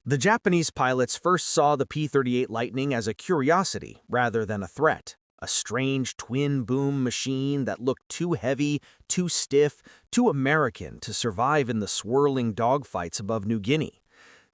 The Japanese pilots first saw the P-38 Lightning as a curiosity rather than a threat. A strange twin-boom machine that looked too heavy, too stiff, too American to survive in the swirling dogfights above New Guinea.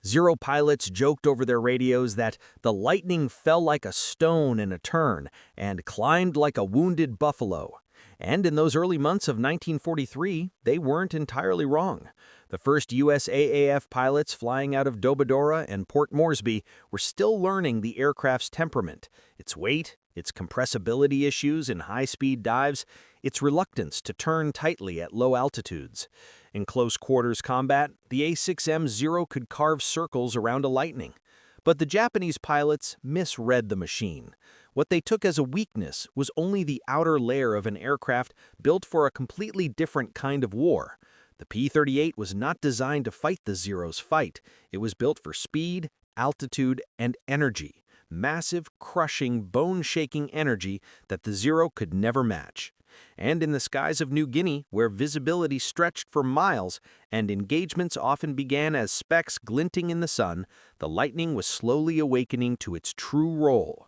Zero pilots joked over their radios that the Lightning fell like a stone in a turn and climbed like a wounded buffalo. And in those early months of 1943, they weren't entirely wrong. The first U.S. AAF pilots flying out of Dobodora and Port Moresby were still learning the aircraft's temperament, its weight, its compressibility issues in high-speed dives, its reluctance to turn tightly at low altitudes. In close-quarters combat, the A6M-0 could carve circles around a Lightning. But the Japanese pilots misread the machine. What they took as a weakness was only the outer layer of an aircraft built for a completely different kind of war. The P-38 was not designed to fight the Zero's fight. It was built for speed, altitude, and energy. Massive, crushing, bone-shaking energy that the Zero could never match. And in the skies of New Guinea, where visibility stretched for miles and engagements often began as specks glinting in the sun, the Lightning was slowly awakening to its true role.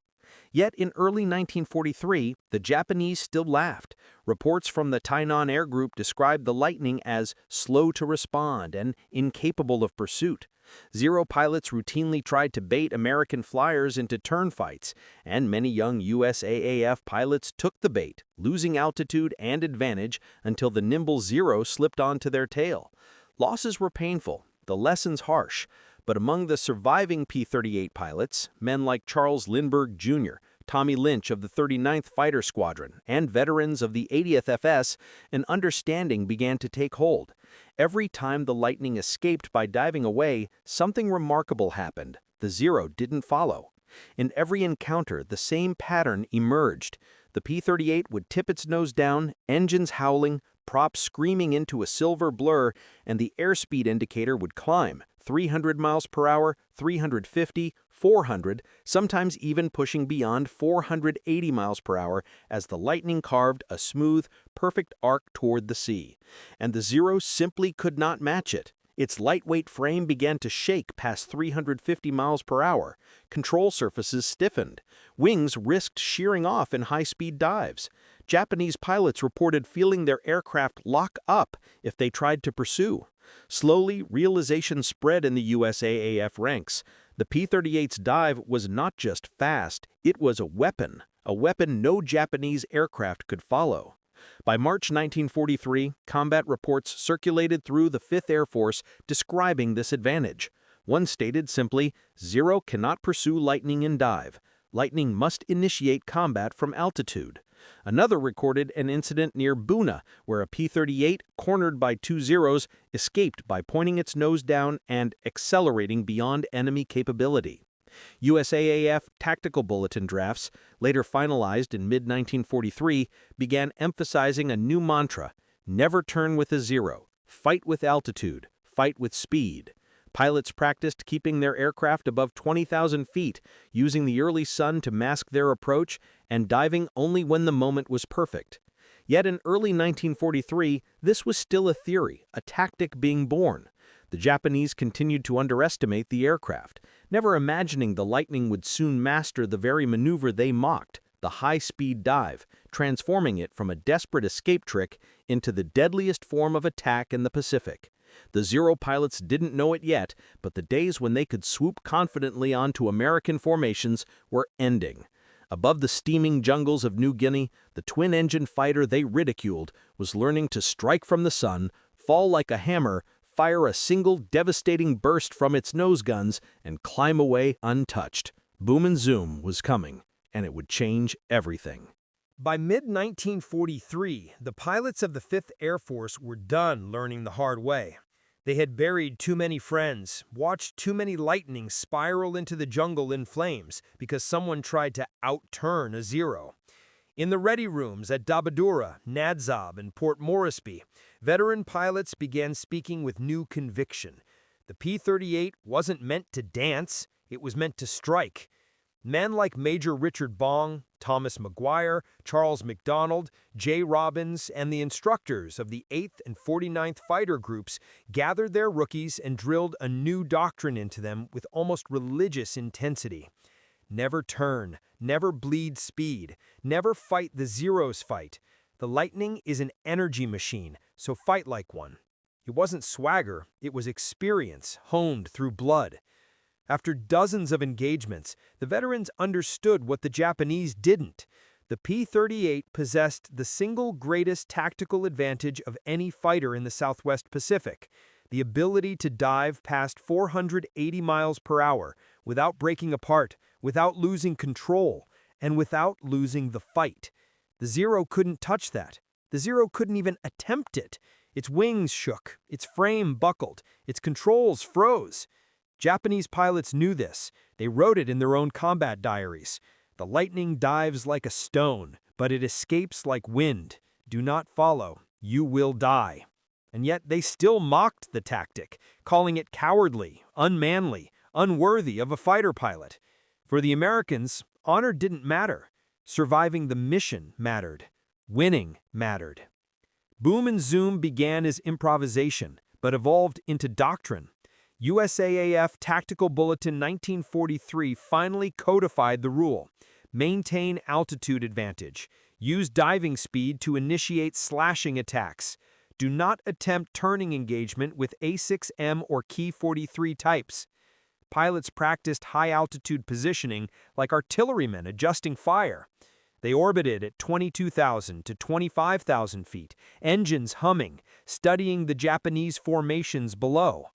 Yet in early 1943, the Japanese still laughed. Reports from the Tainan Air Group described the Lightning as slow to respond and incapable of pursuit. Zero pilots routinely tried to bait American flyers into turn fights, and many young USAAF pilots took the bait, losing altitude and advantage until the nimble Zero slipped onto their tail. Losses were painful, the lessons harsh, but among the surviving P-38 pilots, men like Charles Lindbergh Jr., Tommy Lynch of the 39th Fighter Squadron, and veterans of the 80th FS, an understanding began to take hold. Every time the Lightning escaped by diving away, something remarkable happened. The Zero didn't follow. In every encounter, the same pattern emerged. The P-38 would tip its nose down, engines howling, props screaming into a silver blur, and the airspeed indicator would climb, 300 miles per hour, 350, 400, sometimes even pushing beyond 480 miles per hour as the Lightning carved a smooth, perfect arc toward the sea. And the Zero simply could not match it. Its lightweight frame began to shake past 350 miles per hour. Control surfaces stiffened. Wings risked shearing off in high-speed dives. Japanese pilots reported feeling their aircraft lock up if they tried to pursue. Slowly, realization spread in the USAAF ranks. The P-38's dive was not just fast, it was a weapon no Japanese aircraft could follow. By March 1943, combat reports circulated through the 5th Air Force describing this advantage. One stated simply, "Zero cannot pursue Lightning in dive. Lightning must initiate combat from altitude." Another recorded an incident near Buna, where a P-38, cornered by two Zeros, escaped by pointing its nose down and accelerating beyond enemy capability. USAAF tactical bulletin drafts, later finalized in mid-1943, began emphasizing a new mantra: never turn with a Zero, fight with altitude, fight with speed. Pilots practiced keeping their aircraft above 20,000 feet, using the early sun to mask their approach, and diving only when the moment was perfect. Yet in early 1943, this was still a theory, a tactic being born. The Japanese continued to underestimate the aircraft, never imagining the Lightning would soon master the very maneuver they mocked, the high-speed dive, transforming it from a desperate escape trick into the deadliest form of attack in the Pacific. The Zero pilots didn't know it yet, but the days when they could swoop confidently onto American formations were ending. Above the steaming jungles of New Guinea, the twin-engine fighter they ridiculed was learning to strike from the sun, fall like a hammer, fire a single devastating burst from its nose guns, and climb away untouched. Boom and zoom was coming, and it would change everything. By mid-1943, the pilots of the 5th Air Force were done learning the hard way. They had buried too many friends, watched too many Lightnings spiral into the jungle in flames because someone tried to outturn a Zero. In the ready rooms at Dobodura, Nadzab, and Port Moresby, veteran pilots began speaking with new conviction. The P-38 wasn't meant to dance, it was meant to strike. Men like Major Richard Bong, Thomas Maguire, Charles MacDonald, J. Robbins, and the instructors of the 8th and 49th Fighter Groups gathered their rookies and drilled a new doctrine into them with almost religious intensity. Never turn, never bleed speed, never fight the Zeros fight. The Lightning is an energy machine, so fight like one. It wasn't swagger, it was experience, honed through blood. After dozens of engagements, the veterans understood what the Japanese didn't. The P-38 possessed the single greatest tactical advantage of any fighter in the Southwest Pacific, the ability to dive past 480 miles per hour without breaking apart, without losing control, and without losing the fight. The Zero couldn't touch that. The Zero couldn't even attempt it. Its wings shook, its frame buckled, its controls froze. Japanese pilots knew this. They wrote it in their own combat diaries. The Lightning dives like a stone, but it escapes like wind. Do not follow. You will die. And yet they still mocked the tactic, calling it cowardly, unmanly, unworthy of a fighter pilot. For the Americans, honor didn't matter. Surviving the mission mattered. Winning mattered. Boom and zoom began as improvisation, but evolved into doctrine. USAAF Tactical Bulletin 1943 finally codified the rule. Maintain altitude advantage. Use diving speed to initiate slashing attacks. Do not attempt turning engagement with A6M or Key 43 types. Pilots practiced high-altitude positioning like artillerymen adjusting fire. They orbited at 22,000 to 25,000 feet, engines humming, studying the Japanese formations below.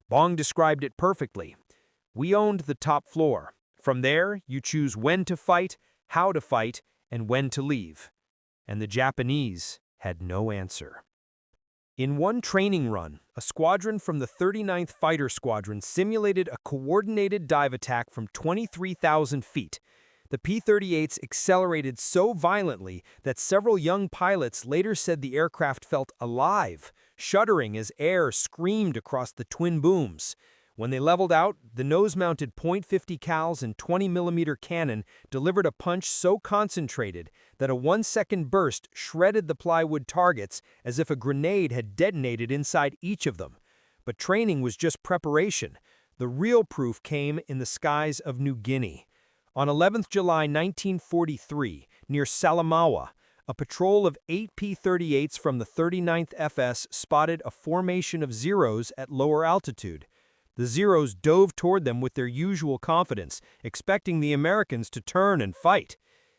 Bong described it perfectly. We owned the top floor. From there, you choose when to fight, how to fight, and when to leave. And the Japanese had no answer. In one training run, a squadron from the 39th Fighter Squadron simulated a coordinated dive attack from 23,000 feet. The P-38's accelerated so violently that several young pilots later said the aircraft felt alive, shuddering as air screamed across the twin booms. When they leveled out, the nose-mounted .50 cals and 20mm cannon delivered a punch so concentrated that a 1-second burst shredded the plywood targets as if a grenade had detonated inside each of them. But training was just preparation. The real proof came in the skies of New Guinea. On 11th July 1943, near Salamaua, a patrol of 8 P-38's from the 39th FS spotted a formation of Zeros at lower altitude. The Zeros dove toward them with their usual confidence, expecting the Americans to turn and fight.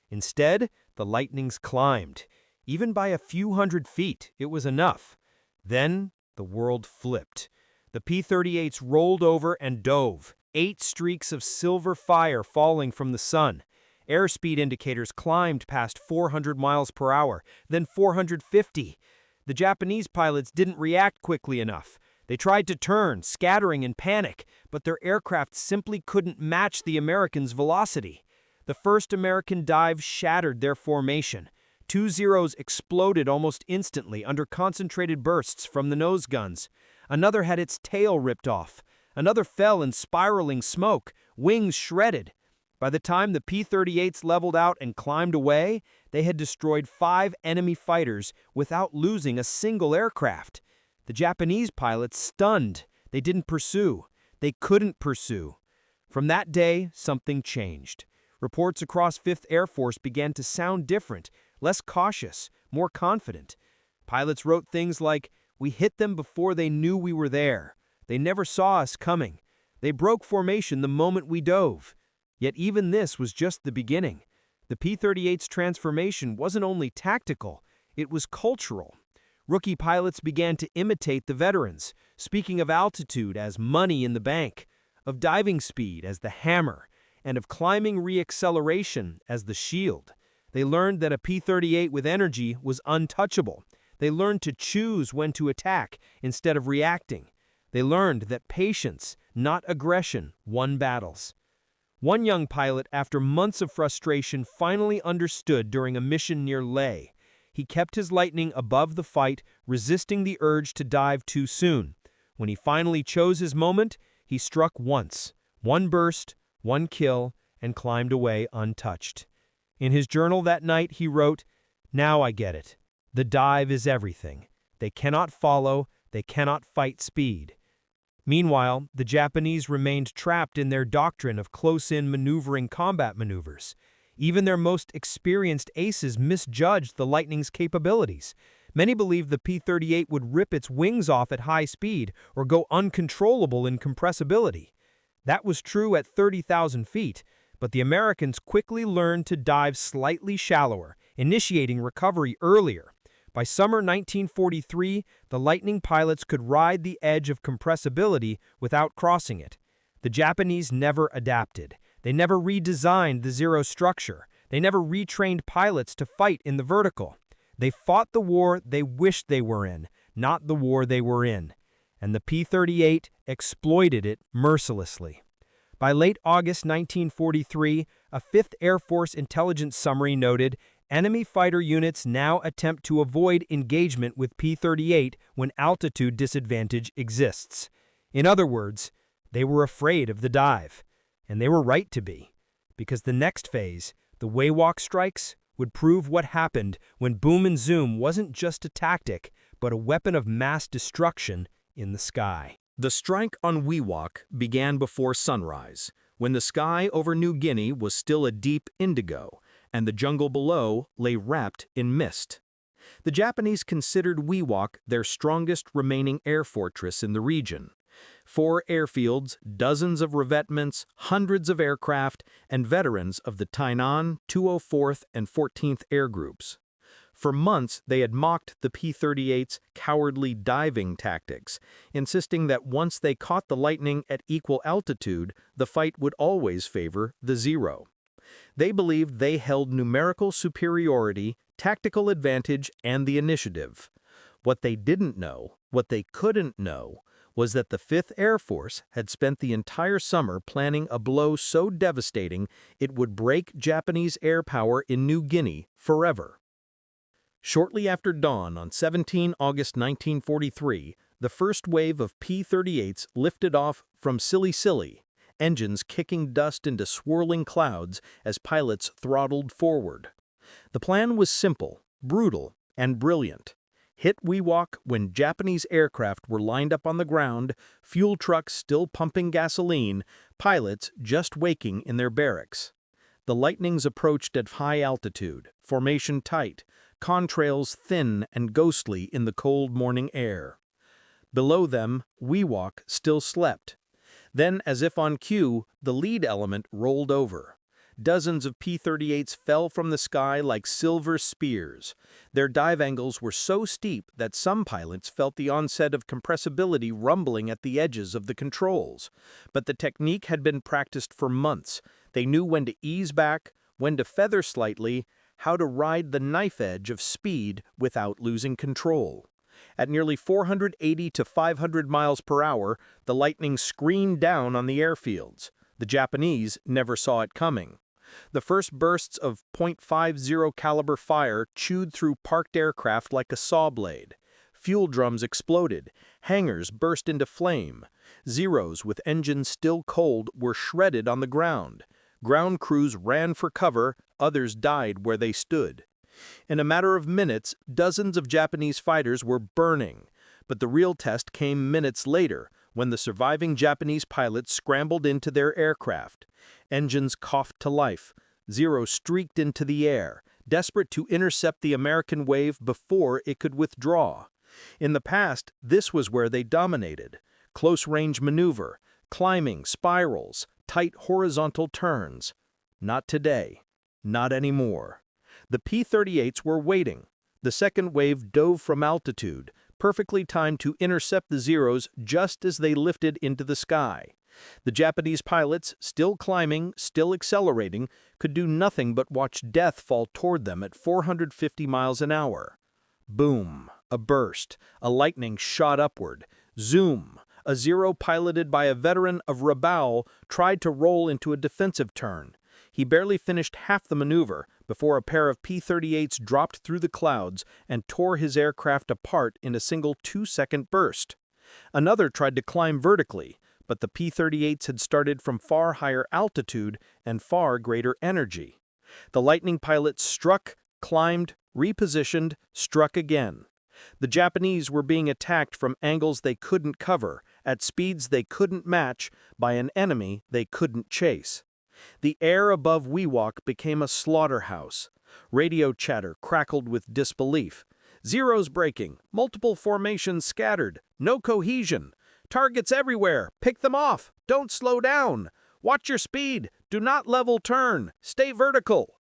Instead, the Lightnings climbed. Even by a few hundred feet, it was enough. Then, the world flipped. The P-38's rolled over and dove, 8 streaks of silver fire falling from the sun. Airspeed indicators climbed past 400 miles per hour, then 450. The Japanese pilots didn't react quickly enough. They tried to turn, scattering in panic, but their aircraft simply couldn't match the Americans' velocity. The first American dive shattered their formation. 2 Zeros exploded almost instantly under concentrated bursts from the nose guns. Another had its tail ripped off. Another fell in spiraling smoke, wings shredded. By the time the P-38's leveled out and climbed away, they had destroyed 5 enemy fighters without losing a single aircraft. The Japanese pilots stunned. They didn't pursue. They couldn't pursue. From that day, something changed. Reports across 5th Air Force began to sound different, less cautious, more confident. Pilots wrote things like, "We hit them before they knew we were there. They never saw us coming. They broke formation the moment we dove." Yet even this was just the beginning. The P-38's transformation wasn't only tactical, it was cultural. Rookie pilots began to imitate the veterans, speaking of altitude as money in the bank, of diving speed as the hammer, and of climbing reacceleration as the shield. They learned that a P-38 with energy was untouchable. They learned to choose when to attack instead of reacting. They learned that patience, not aggression, won battles. One young pilot, after months of frustration, finally understood during a mission near Leh. He kept his Lightning above the fight, resisting the urge to dive too soon. When he finally chose his moment, he struck once. One burst, one kill, and climbed away untouched. In his journal that night, he wrote, "Now I get it. The dive is everything. They cannot follow, they cannot fight speed." Meanwhile, the Japanese remained trapped in their doctrine of close-in maneuvering combat maneuvers. Even their most experienced aces misjudged the Lightning's capabilities. Many believed the P-38 would rip its wings off at high speed or go uncontrollable in compressibility. That was true at 30,000 feet, but the Americans quickly learned to dive slightly shallower, initiating recovery earlier. By summer 1943, the Lightning pilots could ride the edge of compressibility without crossing it. The Japanese never adapted. They never redesigned the Zero structure. They never retrained pilots to fight in the vertical. They fought the war they wished they were in, not the war they were in. And the P-38 exploited it mercilessly. By late August 1943, a 5th Air Force intelligence summary noted, "Enemy fighter units now attempt to avoid engagement with P-38 when altitude disadvantage exists." In other words, they were afraid of the dive. And they were right to be, because the next phase, the Wewak strikes, would prove what happened when boom and zoom wasn't just a tactic, but a weapon of mass destruction in the sky. The strike on Wewak began before sunrise, when the sky over New Guinea was still a deep indigo, and the jungle below lay wrapped in mist. The Japanese considered Wewak their strongest remaining air fortress in the region. 4 airfields, dozens of revetments, hundreds of aircraft, and veterans of the Tainan, 204th, and 14th Air Groups. For months, they had mocked the P-38's cowardly diving tactics, insisting that once they caught the Lightning at equal altitude, the fight would always favor the Zero. They believed they held numerical superiority, tactical advantage, and the initiative. What they didn't know, what they couldn't know, was that the 5th Air Force had spent the entire summer planning a blow so devastating it would break Japanese air power in New Guinea forever. Shortly after dawn on 17 August 1943, the first wave of P-38's lifted off from Silly Silly, engines kicking dust into swirling clouds as pilots throttled forward. The plan was simple, brutal, and brilliant. Hit Wewak when Japanese aircraft were lined up on the ground, fuel trucks still pumping gasoline, pilots just waking in their barracks. The Lightnings approached at high altitude, formation tight, contrails thin and ghostly in the cold morning air. Below them, Wewak still slept. Then, as if on cue, the lead element rolled over. Dozens of P-38's fell from the sky like silver spears. Their dive angles were so steep that some pilots felt the onset of compressibility rumbling at the edges of the controls. But the technique had been practiced for months. They knew when to ease back, when to feather slightly, how to ride the knife edge of speed without losing control. At nearly 480 to 500 miles per hour, the Lightning screamed down on the airfields. The Japanese never saw it coming. The first bursts of .50 caliber fire chewed through parked aircraft like a saw blade. Fuel drums exploded. Hangars burst into flame. Zeros with engines still cold were shredded on the ground. Ground crews ran for cover, others died where they stood. In a matter of minutes, dozens of Japanese fighters were burning. But the real test came minutes later, when the surviving Japanese pilots scrambled into their aircraft. Engines coughed to life. Zero streaked into the air, desperate to intercept the American wave before it could withdraw. In the past, this was where they dominated. Close-range maneuver, climbing, spirals, tight horizontal turns. Not today. Not anymore. The P-38's were waiting. The second wave dove from altitude, perfectly timed to intercept the Zeros just as they lifted into the sky. The Japanese pilots, still climbing, still accelerating, could do nothing but watch death fall toward them at 450 miles an hour. Boom, a burst, a Lightning shot upward. Zoom, a Zero piloted by a veteran of Rabaul tried to roll into a defensive turn. He barely finished half the maneuver before a pair of P-38's dropped through the clouds and tore his aircraft apart in a single 2-second burst. Another tried to climb vertically, but the P-38s had started from far higher altitude and far greater energy. The Lightning pilots struck, climbed, repositioned, struck again. The Japanese were being attacked from angles they couldn't cover, at speeds they couldn't match, by an enemy they couldn't chase. The air above Wewak became a slaughterhouse. Radio chatter crackled with disbelief. Zeros breaking, multiple formations scattered, no cohesion. Targets everywhere, pick them off, don't slow down. Watch your speed, do not level turn, stay vertical.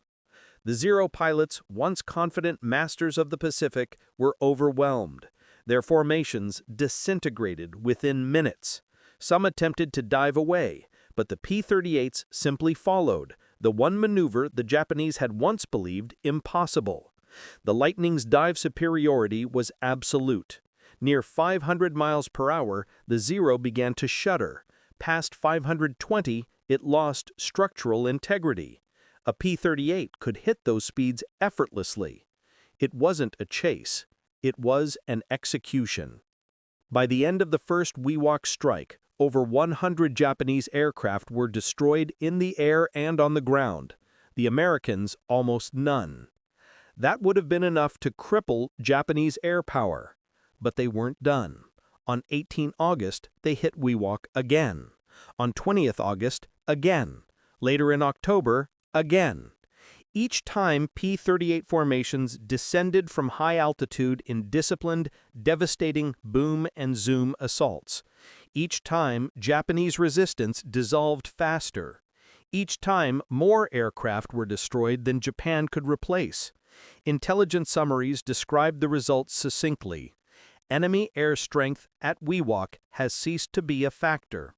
The Zero pilots, once confident masters of the Pacific, were overwhelmed. Their formations disintegrated within minutes. Some attempted to dive away, but the P-38s simply followed, the one maneuver the Japanese had once believed impossible. The Lightning's dive superiority was absolute. Near 500 miles per hour, the Zero began to shudder. Past 520, it lost structural integrity. A P-38 could hit those speeds effortlessly. It wasn't a chase. It was an execution. By the end of the first Wewak strike, over 100 Japanese aircraft were destroyed in the air and on the ground. The Americans, almost none. That would have been enough to cripple Japanese air power. But they weren't done. On 18 August, they hit Wewak again. On 20th August, again. Later in October, again. Each time, P-38 formations descended from high altitude in disciplined, devastating boom and zoom assaults. Each time, Japanese resistance dissolved faster. Each time, more aircraft were destroyed than Japan could replace. Intelligence summaries described the results succinctly. Enemy air strength at Wewak has ceased to be a factor.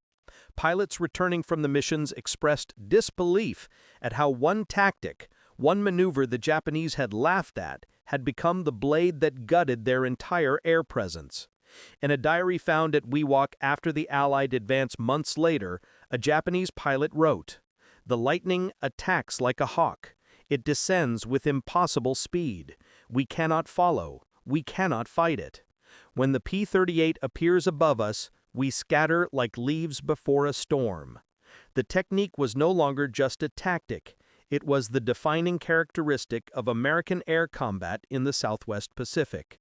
Pilots returning from the missions expressed disbelief at how one tactic, one maneuver the Japanese had laughed at, had become the blade that gutted their entire air presence. In a diary found at Wewak after the Allied advance months later, a Japanese pilot wrote, "The Lightning attacks like a hawk. It descends with impossible speed. We cannot follow. We cannot fight it. When the P-38 appears above us, we scatter like leaves before a storm." The technique was no longer just a tactic. It was the defining characteristic of American air combat in the Southwest Pacific.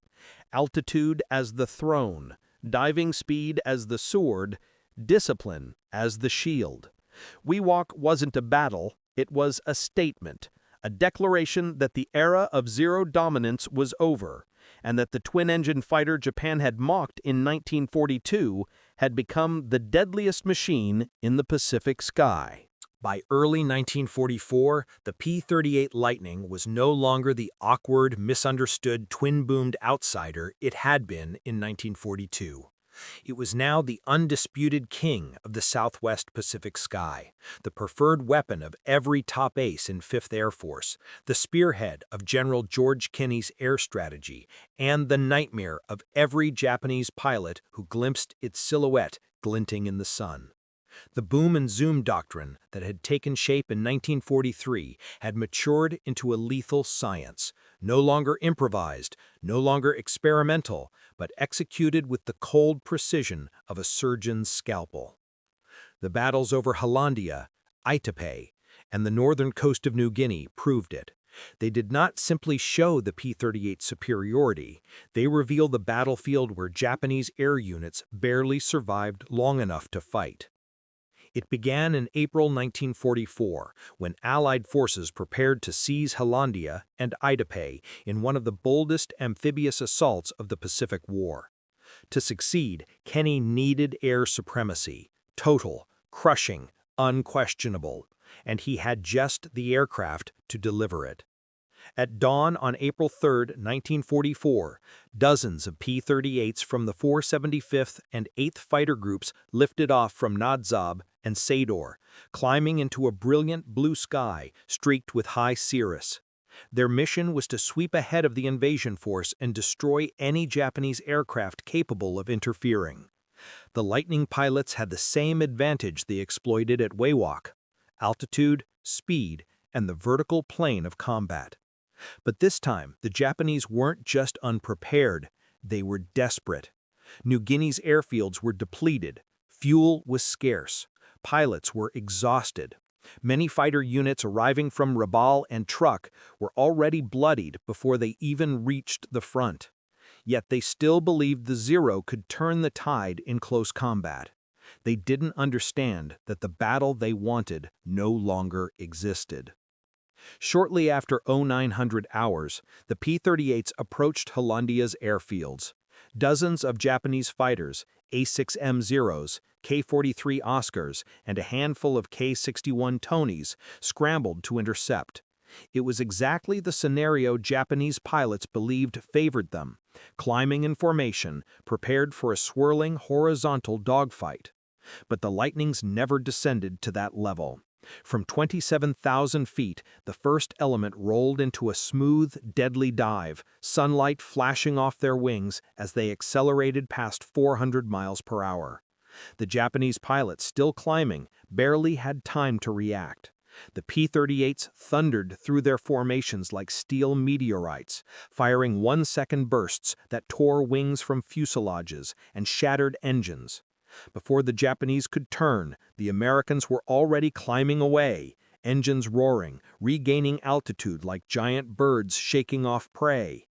Altitude as the throne, diving speed as the sword, discipline as the shield. Wewak wasn't a battle, it was a statement, a declaration that the era of zero dominance was over, and that the twin-engine fighter Japan had mocked in 1942 had become the deadliest machine in the Pacific sky. By early 1944, the P-38 Lightning was no longer the awkward, misunderstood, twin-boomed outsider it had been in 1942. It was now the undisputed king of the Southwest Pacific sky, the preferred weapon of every top ace in 5th Air Force, the spearhead of General George Kenney's air strategy, and the nightmare of every Japanese pilot who glimpsed its silhouette glinting in the sun. The boom and zoom doctrine that had taken shape in 1943 had matured into a lethal science, no longer improvised, no longer experimental, but executed with the cold precision of a surgeon's scalpel. The battles over Hollandia, Aitape, and the northern coast of New Guinea proved it. They did not simply show the P-38's superiority, they reveal the battlefield where Japanese air units barely survived long enough to fight. It began in April 1944, when Allied forces prepared to seize Hollandia and Aitape in one of the boldest amphibious assaults of the Pacific War. To succeed, Kenney needed air supremacy, total, crushing, unquestionable, and he had just the aircraft to deliver it. At dawn on April 3, 1944, dozens of P-38s from the 475th and 8th Fighter Groups lifted off from Nadzab and Sador, climbing into a brilliant blue sky streaked with high cirrus. Their mission was to sweep ahead of the invasion force and destroy any Japanese aircraft capable of interfering. The Lightning pilots had the same advantage they exploited at Wewak: altitude, speed, and the vertical plane of combat. But this time, the Japanese weren't just unprepared, they were desperate. New Guinea's airfields were depleted, Fuel was scarce. Pilots were exhausted. Many fighter units arriving from Rabaul and Truk were already bloodied before they even reached the front. Yet they still believed the Zero could turn the tide in close combat. They didn't understand that the battle they wanted no longer existed. Shortly after 0900 hours, the P-38s approached Hollandia's airfields. Dozens of Japanese fighters, A6M0s, K-43 Oscars, and a handful of K-61 Tonys scrambled to intercept. It was exactly the scenario Japanese pilots believed favored them, climbing in formation, prepared for a swirling horizontal dogfight. But the Lightnings never descended to that level. From 27,000 feet, the first element rolled into a smooth, deadly dive, sunlight flashing off their wings as they accelerated past 400 miles per hour. The Japanese pilots, still climbing, barely had time to react. The P-38s thundered through their formations like steel meteorites, firing 1-second bursts that tore wings from fuselages and shattered engines. Before the Japanese could turn, the Americans were already climbing away, engines roaring, regaining altitude like giant birds shaking off prey.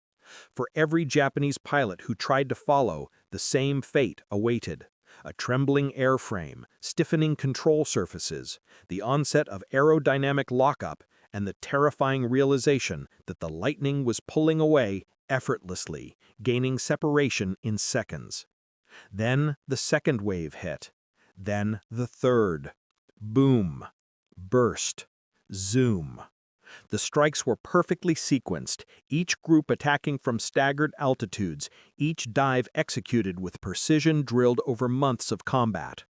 For every Japanese pilot who tried to follow, the same fate awaited. A trembling airframe, stiffening control surfaces, the onset of aerodynamic lockup, and the terrifying realization that the Lightning was pulling away effortlessly, gaining separation in seconds. Then the second wave hit. Then the third. Boom. Burst. Zoom. The strikes were perfectly sequenced, each group attacking from staggered altitudes, each dive executed with precision drilled over months of combat.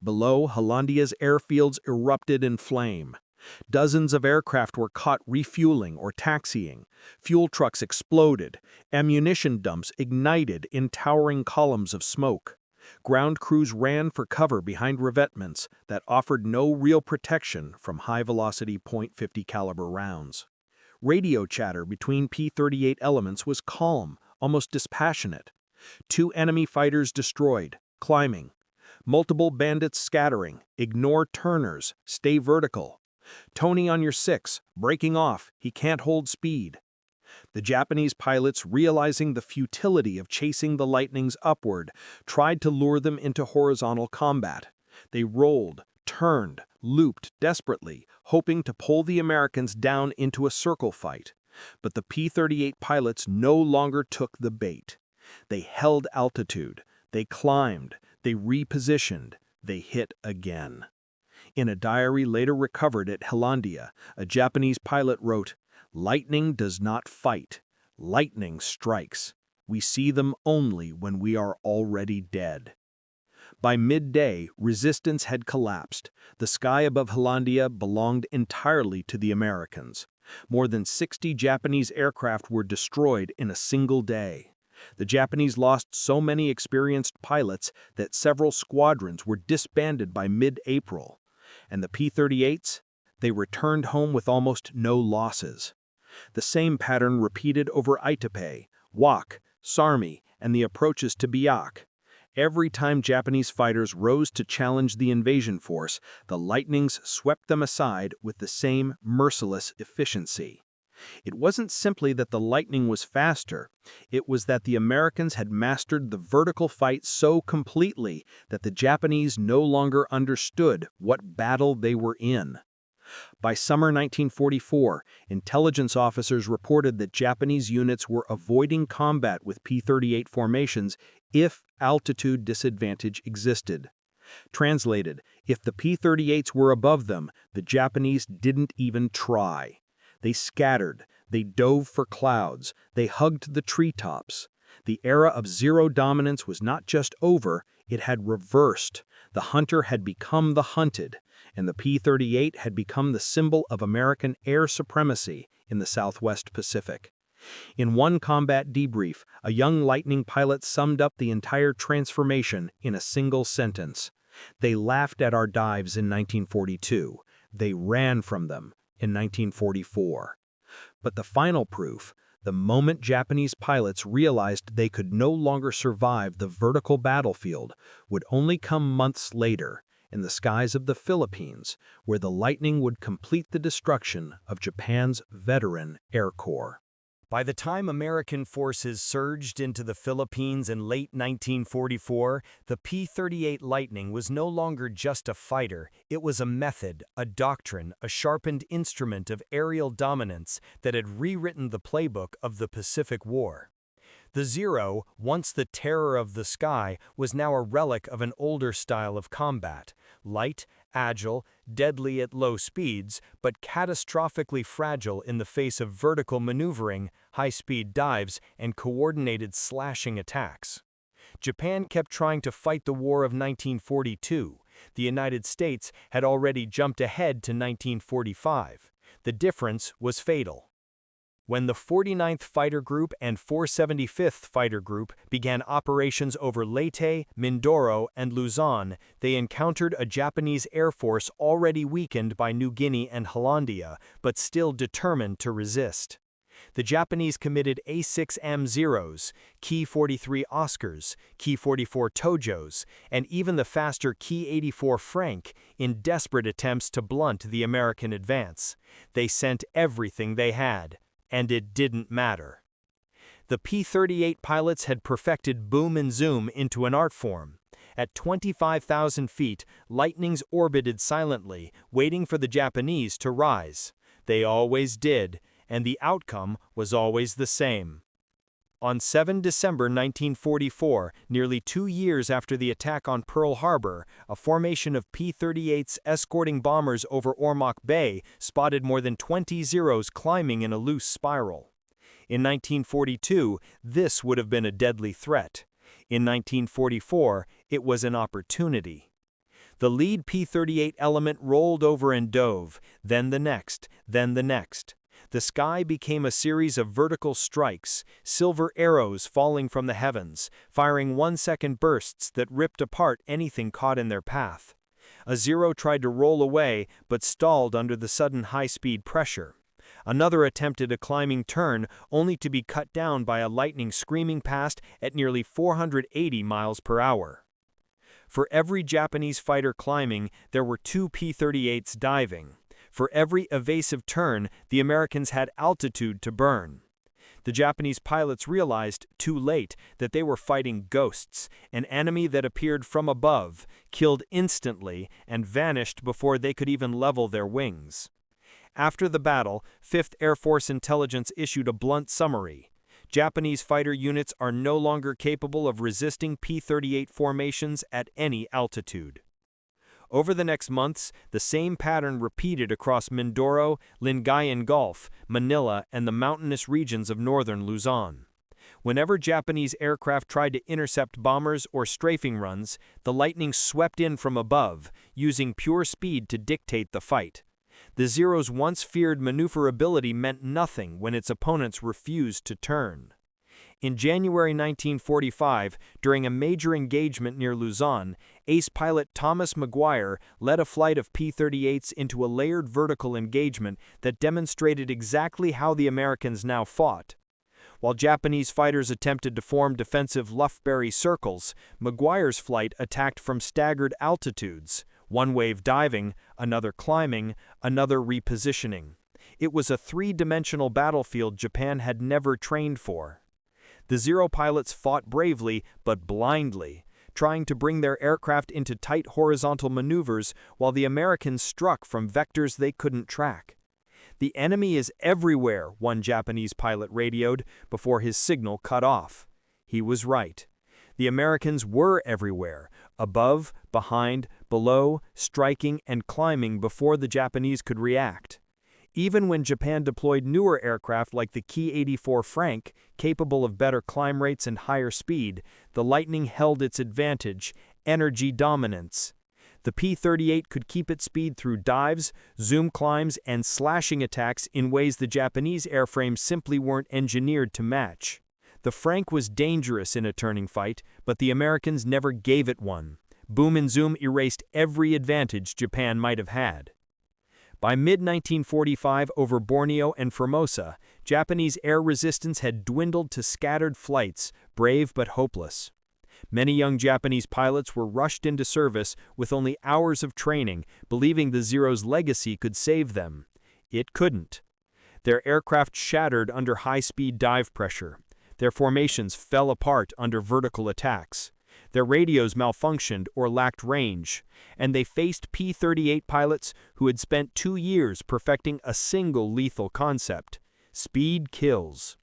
Below, Hollandia's airfields erupted in flame. Dozens of aircraft were caught refueling or taxiing. Fuel trucks exploded. Ammunition dumps ignited in towering columns of smoke. Ground crews ran for cover behind revetments that offered no real protection from high-velocity .50 caliber rounds. Radio chatter between P-38 elements was calm, almost dispassionate. 2 enemy fighters destroyed, climbing. Multiple bandits scattering, ignore turners, stay vertical. Tony on your 6, breaking off, he can't hold speed. The Japanese pilots, realizing the futility of chasing the Lightnings upward, tried to lure them into horizontal combat. They rolled, turned, looped desperately, hoping to pull the Americans down into a circle fight. But the P-38 pilots no longer took the bait. They held altitude, they climbed, they repositioned, they hit again. In a diary later recovered at Hollandia, a Japanese pilot wrote, "Lightning does not fight. Lightning strikes. We see them only when we are already dead." By midday, resistance had collapsed. The sky above Hollandia belonged entirely to the Americans. More than 60 Japanese aircraft were destroyed in a single day. The Japanese lost so many experienced pilots that several squadrons were disbanded by mid-April. And the P-38s? They returned home with almost no losses. The same pattern repeated over Itape, Wak, Sarmi, and the approaches to Biak. Every time Japanese fighters rose to challenge the invasion force, the Lightnings swept them aside with the same merciless efficiency. It wasn't simply that the Lightning was faster, it was that the Americans had mastered the vertical fight so completely that the Japanese no longer understood what battle they were in. By summer 1944, intelligence officers reported that Japanese units were avoiding combat with P-38 formations if altitude disadvantage existed. Translated, if the P-38s were above them, the Japanese didn't even try. They scattered, they dove for clouds, they hugged the treetops. The era of zero dominance was not just over, it had reversed. The hunter had become the hunted, and the P-38 had become the symbol of American air supremacy in the Southwest Pacific. In one combat debrief, a young Lightning pilot summed up the entire transformation in a single sentence. "They laughed at our dives in 1942. They ran from them in 1944. But the final proof, The moment Japanese pilots realized they could no longer survive the vertical battlefield would only come months later in the skies of the Philippines, where the lightning would complete the destruction of Japan's veteran Air Corps. By the time American forces surged into the Philippines in late 1944, the P-38 Lightning was no longer just a fighter, it was a method, a doctrine, a sharpened instrument of aerial dominance that had rewritten the playbook of the Pacific War. The Zero, once the terror of the sky, was now a relic of an older style of combat, light, agile, deadly at low speeds, but catastrophically fragile in the face of vertical maneuvering, high-speed dives, and coordinated slashing attacks. Japan kept trying to fight the War of 1942. The United States had already jumped ahead to 1945. The difference was fatal. When the 49th Fighter Group and 475th Fighter Group began operations over Leyte, Mindoro, and Luzon, they encountered a Japanese Air Force already weakened by New Guinea and Hollandia, but still determined to resist. The Japanese committed A6M Zeros, Ki 43 Oscars, Ki 44 Tojos, and even the faster Ki 84 Frank in desperate attempts to blunt the American advance. They sent everything they had. And it didn't matter. The P-38 pilots had perfected boom and zoom into an art form. At 25,000 feet, Lightnings orbited silently, waiting for the Japanese to rise. They always did, and the outcome was always the same. On 7 December 1944, nearly 2 years after the attack on Pearl Harbor, a formation of P-38's escorting bombers over Ormoc Bay spotted more than 20 Zeros climbing in a loose spiral. In 1942, this would have been a deadly threat. In 1944, it was an opportunity. The lead P-38 element rolled over and dove, then the next, then the next. The sky became a series of vertical strikes, silver arrows falling from the heavens, firing 1-second bursts that ripped apart anything caught in their path. A Zero tried to roll away, but stalled under the sudden high-speed pressure. Another attempted a climbing turn, only to be cut down by a Lightning screaming past at nearly 480 miles per hour. For every Japanese fighter climbing, there were 2 P-38s diving. For every evasive turn, the Americans had altitude to burn. The Japanese pilots realized, too late, that they were fighting ghosts, an enemy that appeared from above, killed instantly, and vanished before they could even level their wings. After the battle, 5th Air Force Intelligence issued a blunt summary. Japanese fighter units are no longer capable of resisting P-38 formations at any altitude. Over the next months, the same pattern repeated across Mindoro, Lingayen Gulf, Manila, and the mountainous regions of northern Luzon. Whenever Japanese aircraft tried to intercept bombers or strafing runs, the Lightning swept in from above, using pure speed to dictate the fight. The Zero's once feared maneuverability meant nothing when its opponents refused to turn. In January 1945, during a major engagement near Luzon, ace pilot Thomas Maguire led a flight of P-38s into a layered vertical engagement that demonstrated exactly how the Americans now fought. While Japanese fighters attempted to form defensive Lufberry circles, Maguire's flight attacked from staggered altitudes, one wave diving, another climbing, another repositioning. It was a three-dimensional battlefield Japan had never trained for. The Zero pilots fought bravely, but blindly, trying to bring their aircraft into tight horizontal maneuvers while the Americans struck from vectors they couldn't track. "The enemy is everywhere," one Japanese pilot radioed before his signal cut off. He was right. The Americans were everywhere, above, behind, below, striking and climbing before the Japanese could react. Even when Japan deployed newer aircraft like the Ki 84 Frank, capable of better climb rates and higher speed, the Lightning held its advantage, energy dominance. The P-38 could keep its speed through dives, zoom climbs, and slashing attacks in ways the Japanese airframes simply weren't engineered to match. The Frank was dangerous in a turning fight, but the Americans never gave it one. Boom and zoom erased every advantage Japan might have had. By mid-1945, over Borneo and Formosa, Japanese air resistance had dwindled to scattered flights, brave but hopeless. Many young Japanese pilots were rushed into service with only hours of training, believing the Zero's legacy could save them. It couldn't. Their aircraft shattered under high-speed dive pressure. Their formations fell apart under vertical attacks. Their radios malfunctioned or lacked range, and they faced P-38 pilots who had spent 2 years perfecting a single lethal concept: speed kills.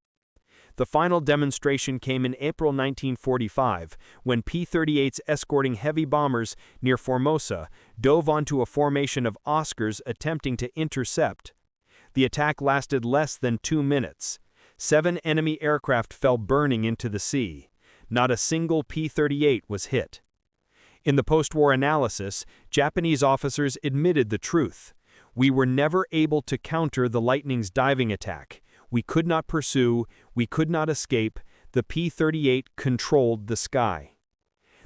The final demonstration came in April 1945, when P-38's escorting heavy bombers near Formosa dove onto a formation of Oscars attempting to intercept. The attack lasted less than 2 minutes. 7 enemy aircraft fell burning into the sea. Not a single P-38 was hit. In the post-war analysis, Japanese officers admitted the truth. We were never able to counter the Lightning's diving attack. We could not pursue, we could not escape. The P-38 controlled the sky.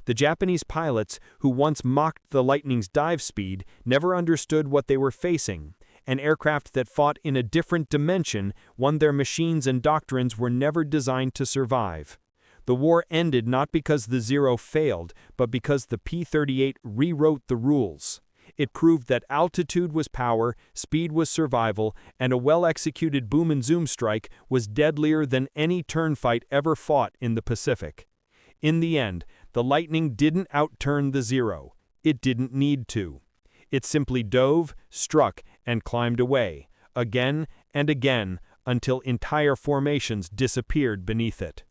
The Japanese pilots, who once mocked the Lightning's dive speed, never understood what they were facing. An aircraft that fought in a different dimension, one their machines and doctrines were never designed to survive. The war ended not because the Zero failed, but because the P-38 rewrote the rules. It proved that altitude was power, speed was survival, and a well-executed boom and zoom strike was deadlier than any turn fight ever fought in the Pacific. In the end, the Lightning didn't outturn the Zero. It didn't need to. It simply dove, struck, and climbed away, again and again, until entire formations disappeared beneath it.